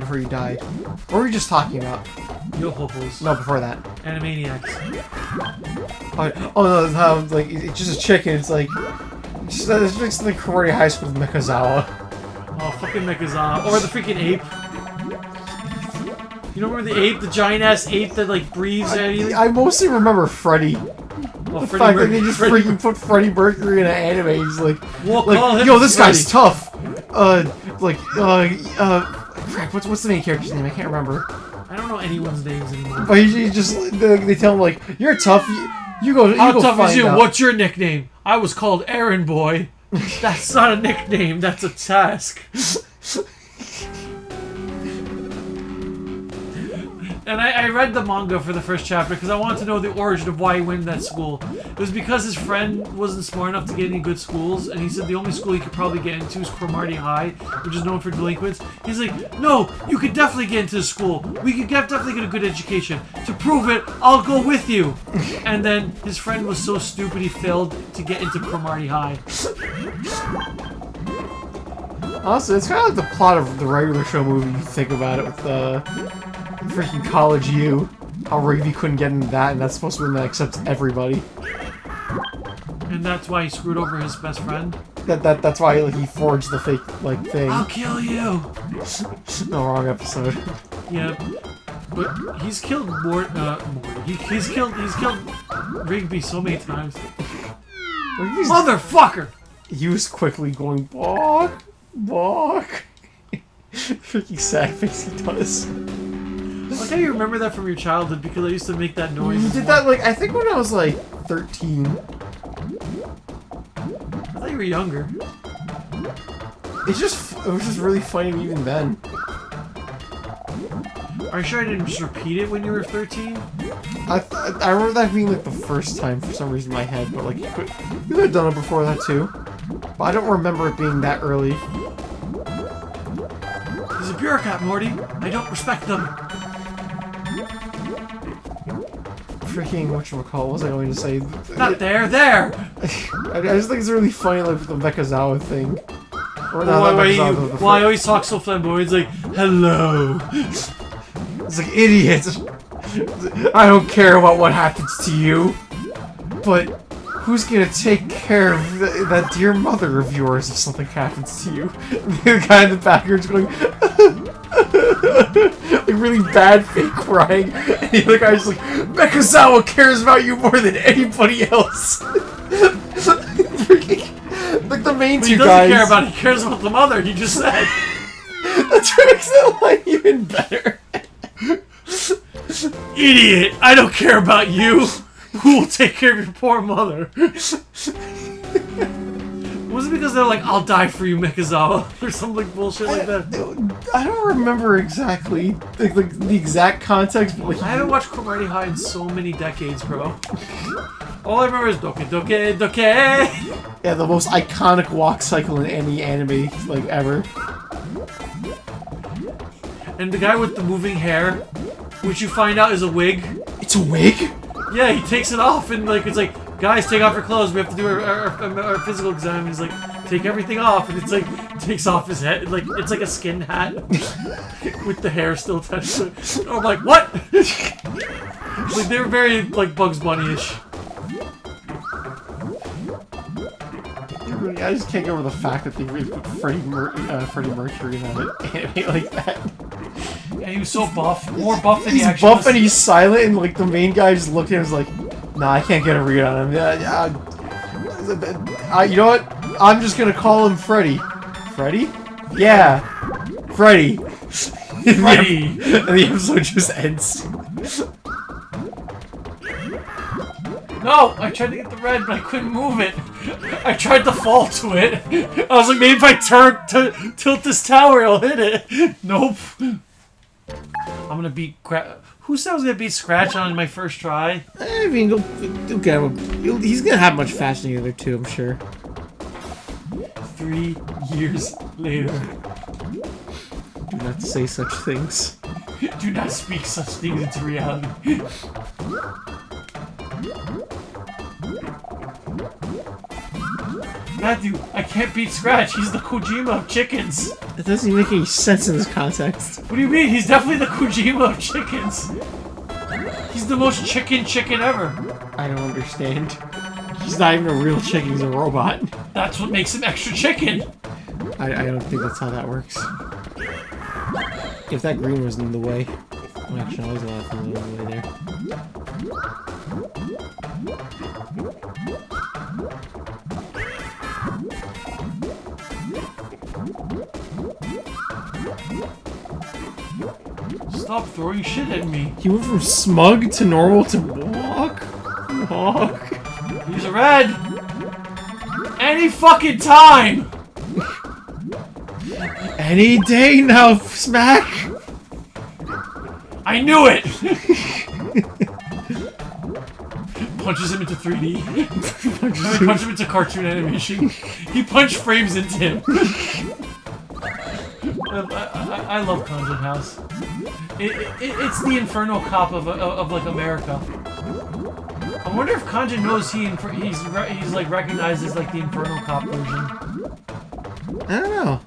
before you died? What were we just talking about? Yo-ho-hos. No, before that. Animaniacs. Oh no, how like it's just a chicken. It's like it's like something karate high school with Mikazawa. Oh, fucking Mekazawa. Or the freaking ape. You don't remember the ape? The giant-ass ape that, like, breathes at you? I mostly remember Freddy. Oh, The fact that they just freaking put Freddie Mercury in an anime. He's like, yo, this guy's tough. Crap, what's the main character's name? I can't remember. I don't know anyone's names anymore. But he just, they tell him, like, you're tough. You go. How go tough is you? out. What's your nickname? I was called Aaron Boy. That's not a nickname. That's a task. And I read the manga for the first chapter because I wanted to know the origin of why he went to that school. It was because his friend wasn't smart enough to get any good schools, and he said the only school he could probably get into is Cromartie High, which is known for delinquents. He's like, no, you could definitely get into the school. We could definitely get a good education. To prove it, I'll go with you. And then his friend was so stupid he failed to get into Cromartie High. Honestly, it's kind of like the plot of the regular show movie. You think about it with freaking College U. How Rigby couldn't get into that, and that's supposed to be one that accepts everybody. And that's why he screwed over his best friend? That's why he forged the fake, like, thing. I'll kill you! No, wrong episode. Yeah. But he's killed he's killed Rigby so many times. Rigby's Motherfucker! He was quickly going, balk. Freaking sad face he does. Like how you remember that from your childhood because I used to make that noise. You did that, like, I think when I was, like, 13. I thought you were younger. It was just really funny even then. Are you sure I didn't just repeat it when you were 13? I remember that being, like, the first time for some reason in my head, but, like, you could have done it before that, too. But I don't remember it being that early. He's a bureaucrat, Morty. I don't respect them. Freaking, whatchamacallit, what was I going to say? Not there! I just think it's really funny, like, with the Mekazawa thing. Or why always talk so flamboyant? It's like, hello. It's like, idiot! I don't care about what happens to you, but who's gonna take care of that dear mother of yours if something happens to you? The guy in the background's going, like, really bad fake crying, and the other guy's like, Mekazawa cares about you more than anybody else! Like, the main two guys... He doesn't care about it, he cares about the mother, he just said! That's what makes that line even better. Idiot! I don't care about you! Who will take care of your poor mother? Was it because they're like, I'll die for you, Mekazawa? Or something bullshit like that? I don't remember exactly the exact context, but like... I haven't watched Cromartie High in so many decades, bro. All I remember is Doke Doke Doke! Yeah, the most iconic walk cycle in any anime, like, ever. And the guy with the moving hair, which you find out is a wig. It's a wig? Yeah, he takes it off and, like, it's like, guys, take off your clothes, we have to do our physical exam. And he's like, take everything off, and it's like, takes off his head, like, it's like a skin hat with the hair still attached to it. And I'm like, what? Like, they were very, like, Bugs Bunny-ish. I just can't get over the fact that they really put Freddie Mercury in an anime like that. Yeah, he was so buff. More buff than he actually was. He's buff and he's silent, and like the main guy just looked at him and was like, nah, I can't get a read on him. You know what? I'm just gonna call him Freddy. Freddy? Yeah. Freddy. Freddy! And the episode just ends. No! I tried to get the red, but I couldn't move it. I tried to fall to it. I was like, maybe if I tilt this tower, I'll hit it. Nope. I'm gonna beat Who said I was gonna beat Scratch on my first try? I mean, you'll get him. He's gonna have much faster than the other two, I'm sure. 3 years later. Do not say such things. Do not speak such things into reality. Matthew, I can't beat Scratch. He's the Kojima of chickens. That doesn't even make any sense in this context. What do you mean? He's definitely the Kojima of chickens. He's the most chicken ever. I don't understand. He's not even a real chicken, he's a robot. That's what makes him extra chicken. I don't think that's how that works. If that green was in the way... Well, actually, I was a lot of fun in the way there. Stop throwing shit at me. He went from smug to normal to walk. He's a red. Any fucking time. Any day now, Smack. I knew it. Punches him into 3D. Punch him into cartoon animation. He punch frames into him. I love Conjure House. It's the Inferno cop of like America. I wonder if Kanji knows he's like recognized as like the Inferno cop version. I don't know.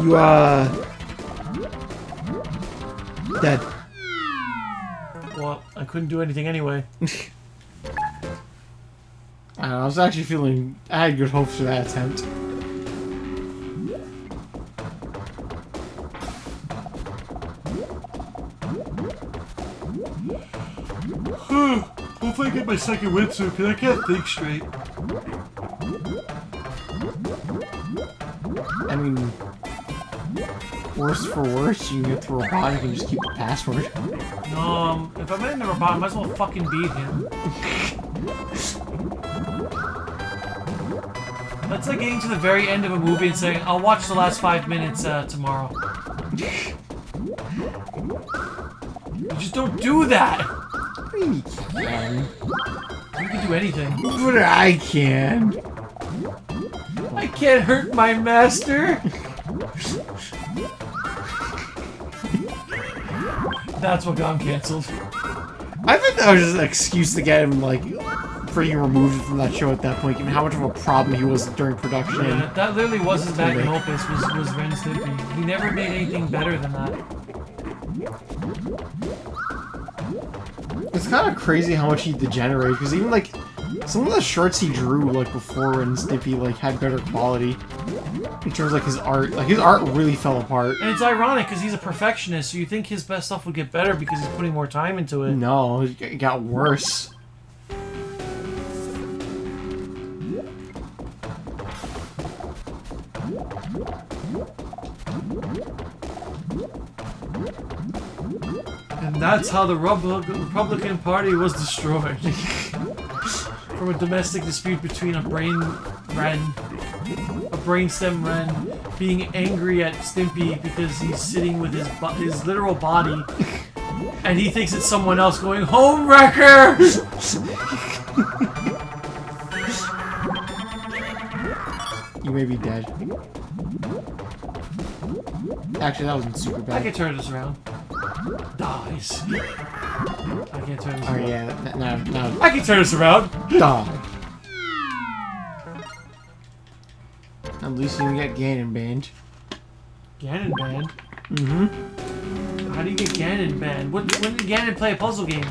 You dead. Well, I couldn't do anything anyway. I don't know, I was actually feeling... I had good hopes for that attempt. Hopefully I get my second win soon, because I can't think straight. I mean... Worse for worse, you can get the Robotnik and just keep the password. No, if I'm in the Robotnik, I might as well fucking beat him. That's like getting to the very end of a movie and saying, I'll watch the last 5 minutes tomorrow. You just don't do that! You can. You can do anything. But I can. I can't hurt my master! That's what got him cancelled. I think that was just an excuse to get him, like, freaking removed from that show at that point, given how much of a problem he was during production. Yeah, that literally was his magnum opus, was Ren Stimpy. He never made anything better than that. It's kind of crazy how much he degenerated, because even, like, some of the shorts he drew, like, before Ren Stimpy, like, had better quality. In terms of, like, his art. Like, his art really fell apart. And it's ironic, because he's a perfectionist, so you think his best stuff would get better because he's putting more time into it. No, it got worse. And that's how the Republican Party was destroyed. From a domestic dispute between a brainstem Ren, being angry at Stimpy because he's sitting with his literal body, and he thinks it's someone else going, "Home wrecker!" You may be dead. Actually, that wasn't super bad. I can turn this around. Dies. I can't turn this around. Oh yeah, no. I can turn this around. Die. At least you can get Ganon banned. Ganon banned? Mm-hmm. How do you get Ganon banned? When did Ganon play a puzzle game?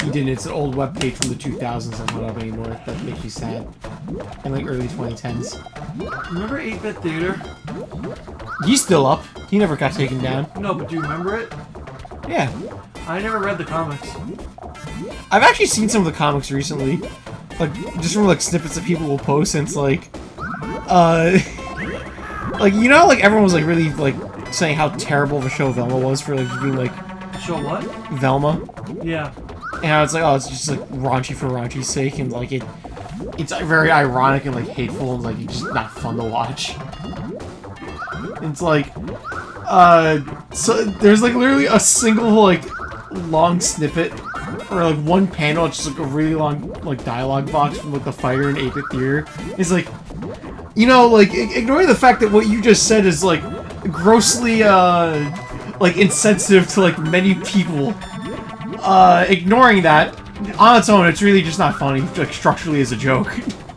He didn't. It's an old webpage from the 2000s that's not up anymore. That makes you sad. In like early 2010s. Remember 8-Bit Theater? He's still up. He never got taken down. No, but do you remember it? Yeah. I never read the comics. I've actually seen some of the comics recently. Like, just from like snippets that people will post, and it's like... like, you know, like everyone was like really like saying how terrible of a show Velma was for like being like... Show what? Velma. Yeah. And how it's like, oh, it's just like raunchy for raunchy's sake, and like it's very ironic and like hateful, and like it's just not fun to watch. It's like, so there's like literally a single like long snippet, or like one panel, it's just like a really long like dialogue box from like the fighter in 8-Bit Theater. It's like, you know, like ignoring the fact that what you just said is like grossly like insensitive to like many people. ignoring that, on its own, it's really just not funny, like, structurally as a joke.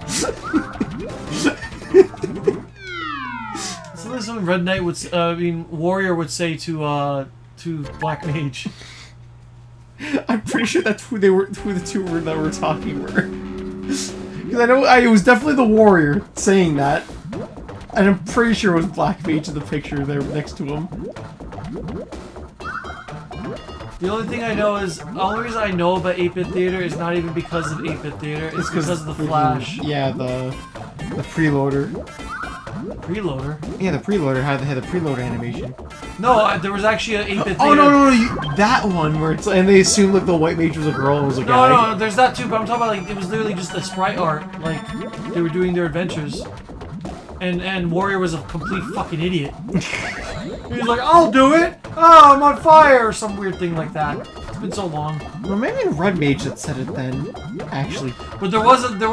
So this is what Red Knight would, Warrior would say to Black Mage. I'm pretty sure that's who the two were that were talking were. Because I know it was definitely the Warrior saying that. And I'm pretty sure it was Black Mage in the picture there next to him. The only thing I know is, the only reason I know about 8-Bit Theater is not even because of 8-Bit Theater, it's because of the Flash. Yeah, the preloader. Preloader? Yeah, the preloader had the preloader animation. No, there was actually an 8-Bit Theater. Oh, no, that one where it's, and they assumed like the white mage was a girl and it was a guy. No, there's that too, but I'm talking about like, it was literally just the sprite art, like, they were doing their adventures. And Warrior was a complete fucking idiot. He's like, I'll do it! Oh, I'm on fire! Or some weird thing like that. It's been so long. Well, maybe Red Mage that said it then, actually. But there was